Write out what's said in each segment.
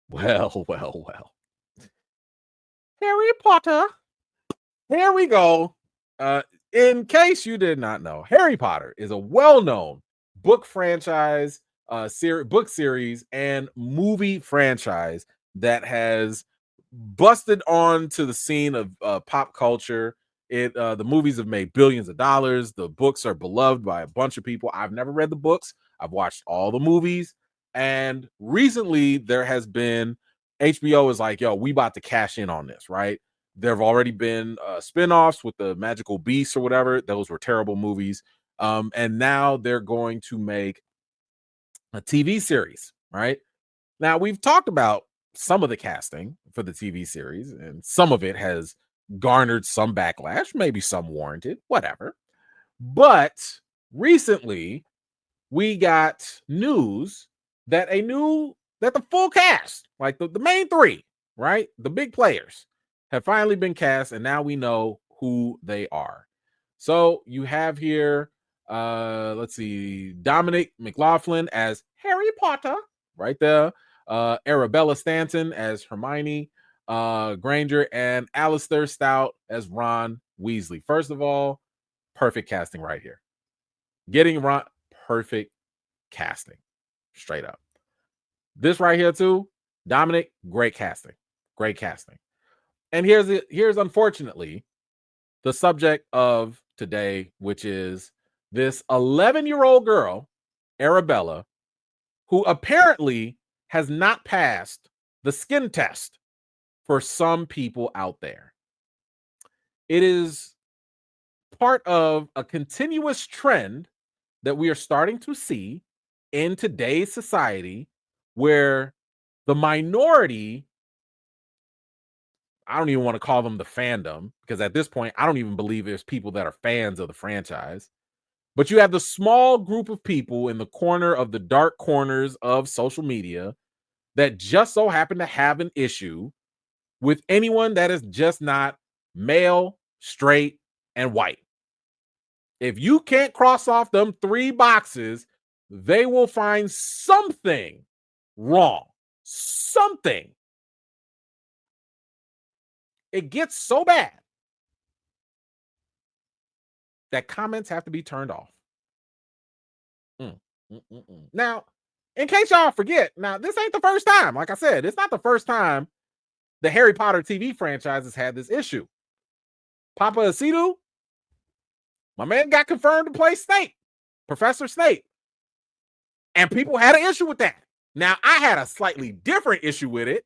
Well, well, well. Harry Potter. Here we go. Uh, in case you did not know, Harry Potter is a well-known book franchise, book series, and movie franchise that has busted onto the scene of pop culture. The movies have made billions of dollars. The books are beloved by a bunch of people. I've never read the books. I've watched all the movies, and recently there has been HBO is like, yo, we about to cash in on this, right? There have already been spin-offs with the Magical Beasts or whatever. Those were terrible movies. And now they're going to make a TV series, right? Now, we've talked about some of the casting for the TV series, and some of it has garnered some backlash, maybe some warranted, whatever. But recently, we got news that the full cast, like the main three, right? The big players have finally been cast, and now we know who they are. So you have here, let's see, Dominic McLaughlin as Harry Potter, right there. Arabella Stanton as Hermione Granger, and Alistair Stout as Ron Weasley. First of all, perfect casting right here. Getting Ron, perfect casting, straight up. This right here too, Dominic, great casting, great casting. And here's unfortunately the subject of today, which is this 11-year-old girl, Arabella, who apparently has not passed the skin test for some people out there. It is part of a continuous trend that we are starting to see in today's society where the minority, I don't even want to call them the fandom, because at this point, I don't even believe there's people that are fans of the franchise. But you have the small group of people in the corner of the dark corners of social media that just so happen to have an issue with anyone that is just not male, straight, and white. If you can't cross off them three boxes, they will find something wrong. Something. It gets so bad that comments have to be turned off. Now, in case y'all forget, now this ain't the first time. Like I said, it's not the first time the Harry Potter TV franchise has had this issue. Papa Asidu, my man got confirmed to play Snape, Professor Snape. And people had an issue with that. Now, I had a slightly different issue with it,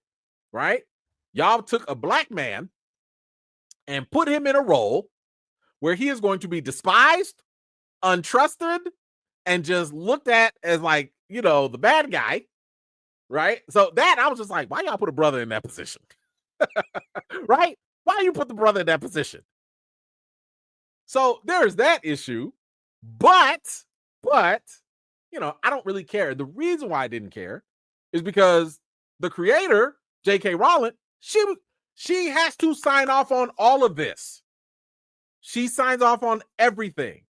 right? Y'all took a black man and put him in a role where he is going to be despised, untrusted, and just looked at as like, the bad guy, right? So that, I was just like, why y'all put a brother in that position? Right? Why you put the brother in that position? So there's that issue, but, I don't really care. The reason why I didn't care is because the creator, J.K. Rowling, she has to sign off on all of this. She signs off on everything.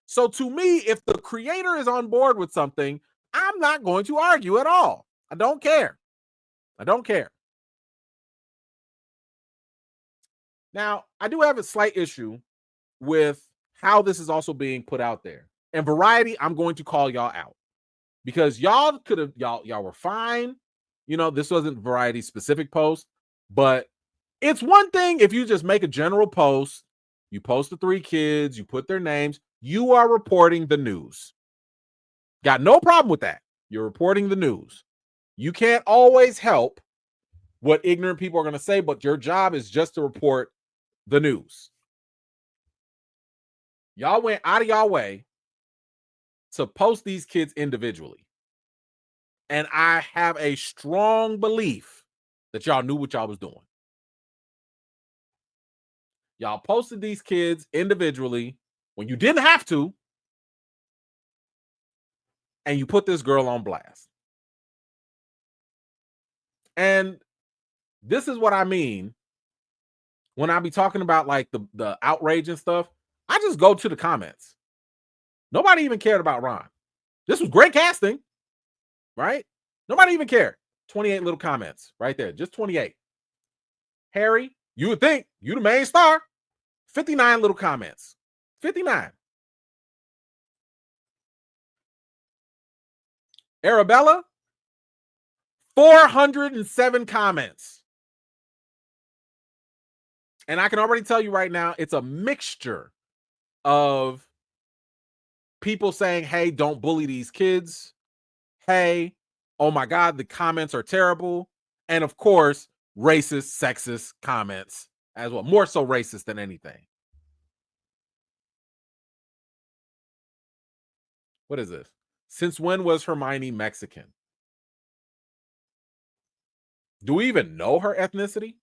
So to me, if the creator is on board with something, I'm not going to argue at all. I don't care. Now, I do have a slight issue with how this is also being put out there. And Variety, I'm going to call y'all out because y'all were fine. This wasn't Variety specific post, but it's one thing if you just make a general post, you post the three kids, you put their names, you are reporting the news. Got no problem with that. You're reporting the news. You can't always help what ignorant people are going to say, but your job is just to report the news. Y'all went out of y'all way to post these kids individually. And I have a strong belief that y'all knew what y'all was doing. Y'all posted these kids individually when you didn't have to, and you put this girl on blast. And this is what I mean when I be talking about like the outrage and stuff. I just go to the comments. Nobody even cared about Ron. This was great casting, right? Nobody even cared. 28 little comments right there. Just 28. Harry, you would think you the main star. 59 little comments. 59. Arabella, 407 comments. And I can already tell you right now, it's a mixture of people saying, hey, don't bully these kids. Hey, oh my God, the comments are terrible. And of course, racist, sexist comments as well. More so racist than anything. What is this? Since when was Hermione Mexican? Do we even know her ethnicity?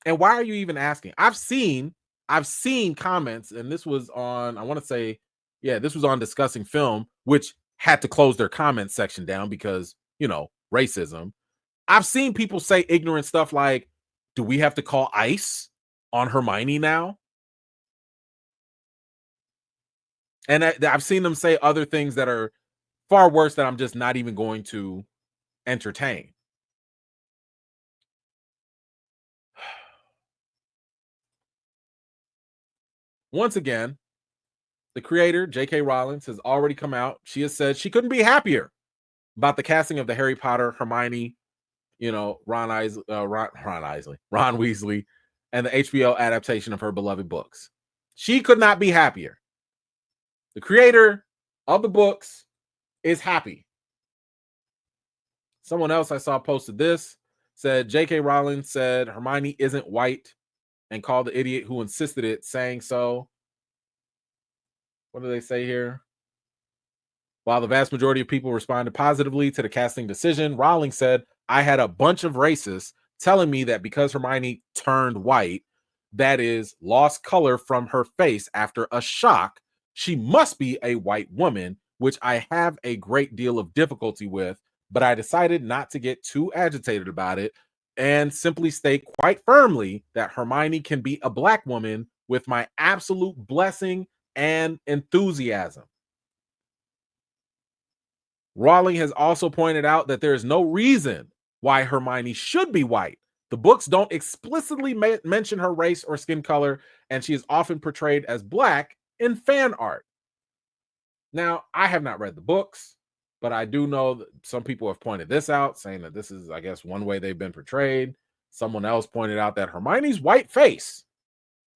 And why are you even asking? I've seen comments, and this was on, I want to say, yeah, this was on Discussing Film, which had to close their comment section down because, racism. I've seen people say ignorant stuff like, do we have to call ICE on Hermione now? And I've seen them say other things that are far worse that I'm just not even going to entertain. Once again, the creator, J.K. Rowling, has already come out. She has said she couldn't be happier about the casting of the Harry Potter, Hermione, Ron Weasley, and the HBO adaptation of her beloved books. She could not be happier. The creator of the books is happy. Someone else I saw posted this, said J.K. Rowling said Hermione isn't white and called the idiot who insisted it, saying so. What do they say here? While the vast majority of people responded positively to the casting decision, Rowling said, I had a bunch of racists telling me that because Hermione turned white, that is, lost color from her face after a shock, she must be a white woman, which I have a great deal of difficulty with, but I decided not to get too agitated about it and simply state quite firmly that Hermione can be a black woman with my absolute blessing and enthusiasm. Rowling has also pointed out that there is no reason why Hermione should be white. The books don't explicitly mention her race or skin color, and she is often portrayed as black in fan art. Now, I have not read the books, but I do know that some people have pointed this out, saying that this is, I guess, one way they've been portrayed. Someone else pointed out that Hermione's white face,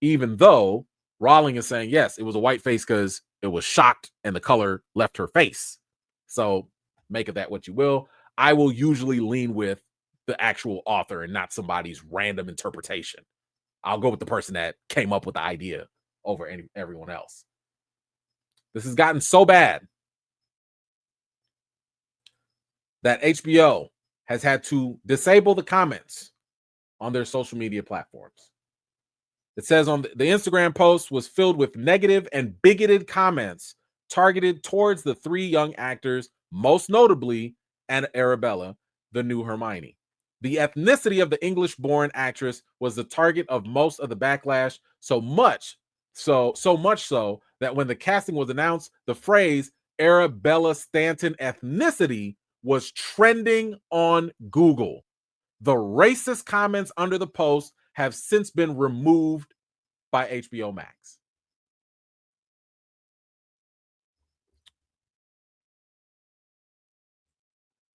even though Rowling is saying, yes, it was a white face because it was shocked and the color left her face. So make of that what you will. I will usually lean with the actual author and not somebody's random interpretation. I'll go with the person that came up with the idea over everyone else. This has gotten so bad that HBO has had to disable the comments on their social media platforms. It says on the Instagram post was filled with negative and bigoted comments targeted towards the three young actors, most notably Arabella, the new Hermione. The ethnicity of the English-born actress was the target of most of the backlash, so much so that when the casting was announced, the phrase Arabella Stanton ethnicity was trending on Google. The racist comments under the post have since been removed by HBO Max.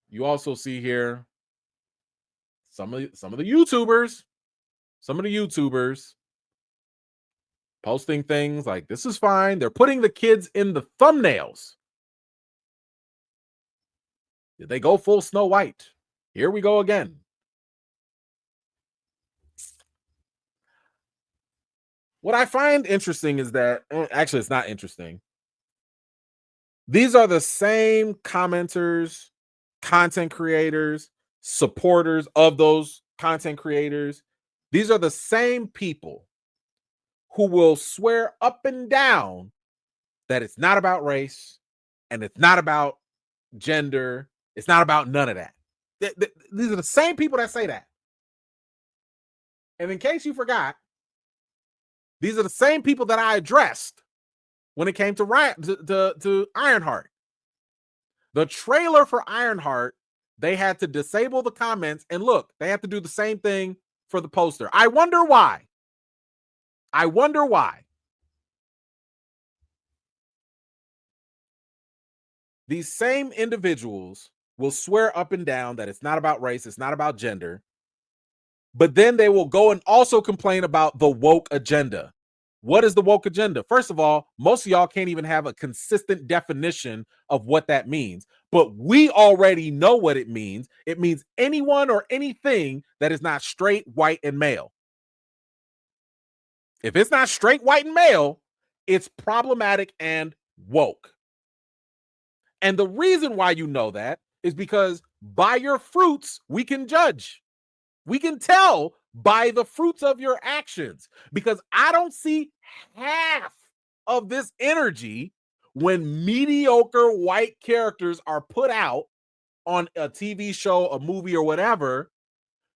You also see here some of the YouTubers posting things like, this is fine. They're putting the kids in the thumbnails. Did they go full Snow White? Here we go again. What I find interesting is that, actually, it's not interesting. These are the same commenters, content creators, supporters of those content creators. These are the same people who will swear up and down that it's not about race and it's not about gender. It's not about none of that. These are the same people that say that. And in case you forgot, these are the same people that I addressed when it came to Ironheart. The trailer for Ironheart they had to disable the comments, and look, they have to do the same thing for the poster. I wonder why. I wonder why. These same individuals will swear up and down that it's not about race, it's not about gender, but then they will go and also complain about the woke agenda. What is the woke agenda? First of all, most of y'all can't even have a consistent definition of what that means, but we already know what it means. It means anyone or anything that is not straight, white, and male. If it's not straight, white, and male, it's problematic and woke. And the reason why you know that is because by your fruits, we can judge. We can tell by the fruits of your actions, because I don't see half of this energy when mediocre white characters are put out on a TV show, a movie, or whatever.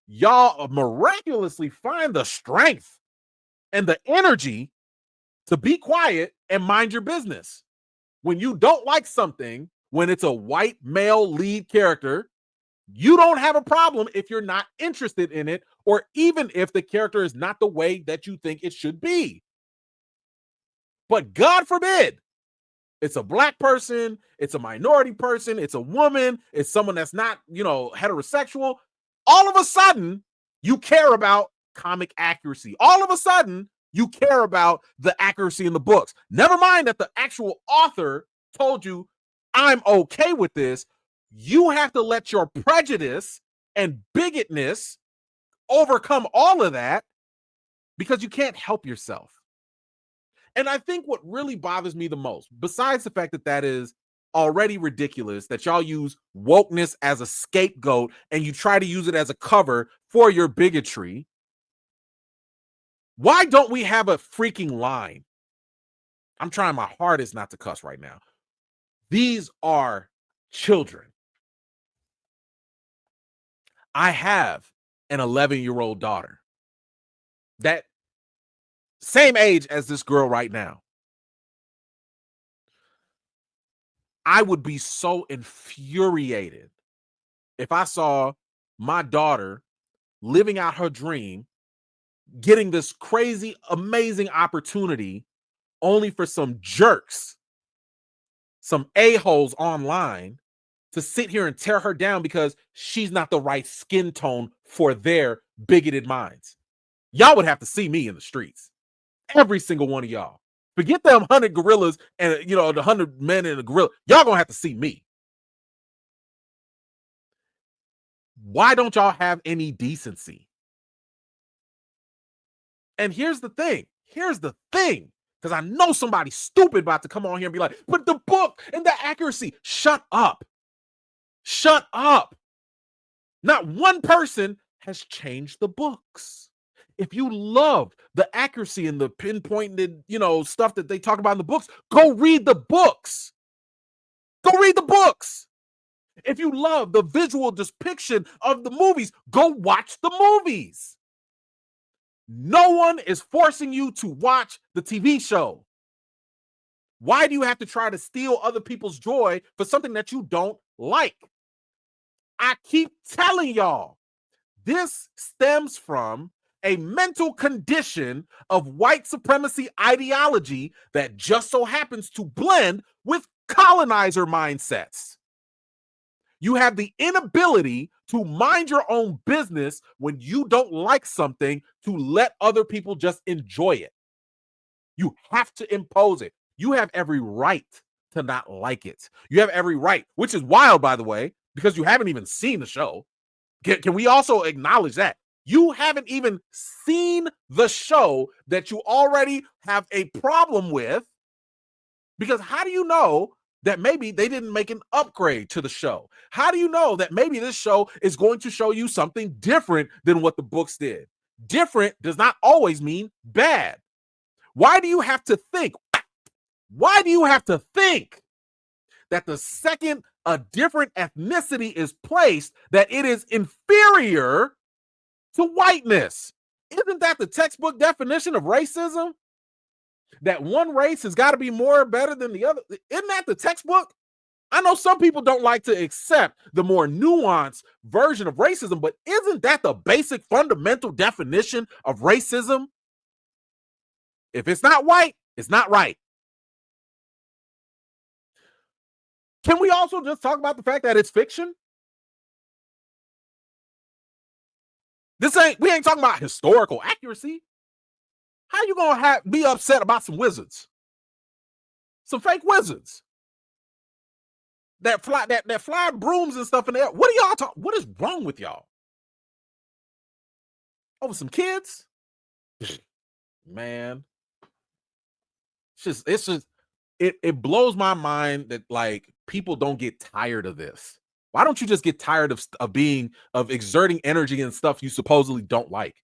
Y'all miraculously find the strength and the energy to be quiet and mind your business. When you don't like something, when it's a white male lead character, you don't have a problem if you're not interested in it, or even if the character is not the way that you think it should be. But God forbid, it's a black person, it's a minority person, it's a woman, it's someone that's not, heterosexual. All of a sudden, you care about comic accuracy. All of a sudden, you care about the accuracy in the books. Never mind that the actual author told you, I'm okay with this. You have to let your prejudice and bigotness overcome all of that because you can't help yourself. And I think what really bothers me the most, besides the fact that that is already ridiculous, that y'all use wokeness as a scapegoat and you try to use it as a cover for your bigotry, why don't we have a freaking line? I'm trying my hardest not to cuss right now. These are children. I have an 11-year-old daughter, that same age as this girl right now. I would be so infuriated if I saw my daughter living out her dream, getting this crazy, amazing opportunity, only for some jerks, some a-holes online, to sit here and tear her down because she's not the right skin tone for their bigoted minds. Y'all would have to see me in the streets. Every single one of y'all. Forget them 100 gorillas and, the 100 men in a gorilla. Y'all gonna have to see me. Why don't y'all have any decency? And here's the thing. Because I know somebody stupid about to come on here and be like, but the book and the accuracy. Shut up. Not one person has changed the books. If you love the accuracy and the pinpointed, stuff that they talk about in the books, go read the books. If you love the visual depiction of the movies, go watch the movies. No one is forcing you to watch the TV show. Why do you have to try to steal other people's joy for something that you don't like? I keep telling y'all, this stems from a mental condition of white supremacy ideology that just so happens to blend with colonizer mindsets. You have the inability to mind your own business when you don't like something, to let other people just enjoy it. You have to impose it. You have every right to not like it. You have every right, which is wild, by the way, because you haven't even seen the show. Can we also acknowledge that? You haven't even seen the show that you already have a problem with, because how do you know that maybe they didn't make an upgrade to the show? How do you know that maybe this show is going to show you something different than what the books did? Different does not always mean bad. Why do you have to think? That the second a different ethnicity is placed, that it is inferior to whiteness? Isn't that the textbook definition of racism? That one race has got to be more better than the other? Isn't that the textbook? I know some people don't like to accept the more nuanced version of racism, but isn't that the basic fundamental definition of racism? If it's not white, it's not right. Can we also just talk about the fact that it's fiction? We ain't talking about historical accuracy. How you gonna be upset about some wizards? Some fake wizards that fly brooms and stuff in the air. What are y'all talking? What is wrong with y'all? Over some kids? Man. It blows my mind that like people don't get tired of this. Why don't you just get tired of exerting energy and stuff you supposedly don't like?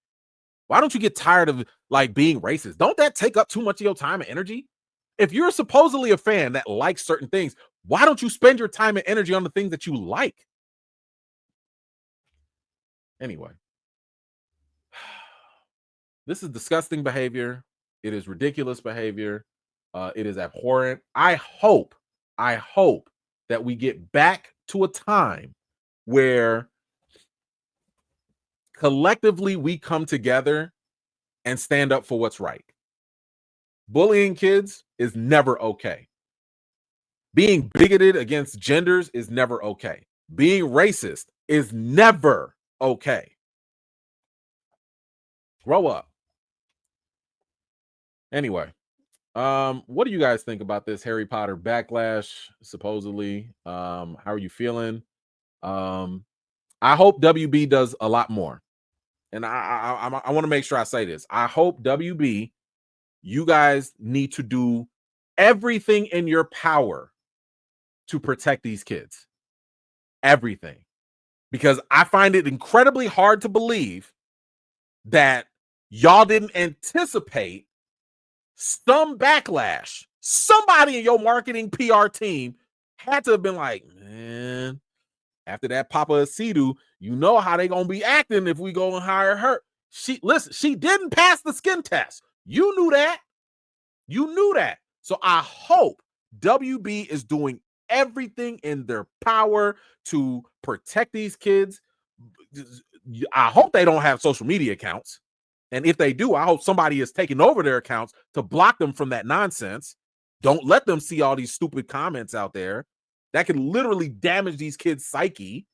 Why don't you get tired of like being racist? Don't that take up too much of your time and energy? If you're supposedly a fan that likes certain things, why don't you spend your time and energy on the things that you like? Anyway, this is disgusting behavior. It is ridiculous behavior. It is abhorrent. I hope that we get back to a time where collectively we come together and stand up for what's right. Bullying kids is never okay. Being bigoted against genders is never okay. Being racist is never okay. Grow up. Anyway, what do you guys think about this Harry Potter backlash? Supposedly, how are you feeling? I hope WB does a lot more, and I want to make sure I say this. I hope WB, you guys need to do everything in your power to protect these kids. Everything, because I find it incredibly hard to believe that y'all didn't anticipate some backlash. Somebody in your marketing PR team had to have been like, man, after that Papa Asidu, you know how they gonna be acting if we go and hire her. She didn't pass the skin test. You knew that. So I hope WB is doing everything in their power to protect these kids. I hope they don't have social media accounts. And if they do, I hope somebody is taking over their accounts to block them from that nonsense. Don't let them see all these stupid comments out there that can literally damage these kids' psyche.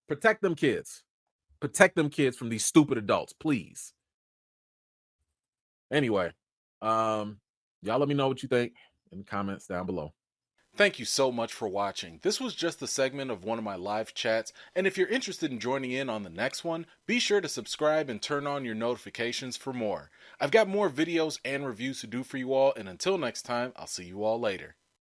Protect them kids. Protect them kids from these stupid adults, please. Anyway, y'all let me know what you think in the comments down below. Thank you so much for watching. This was just a segment of one of my live chats, and if you're interested in joining in on the next one, be sure to subscribe and turn on your notifications for more. I've got more videos and reviews to do for you all, and until next time, I'll see you all later.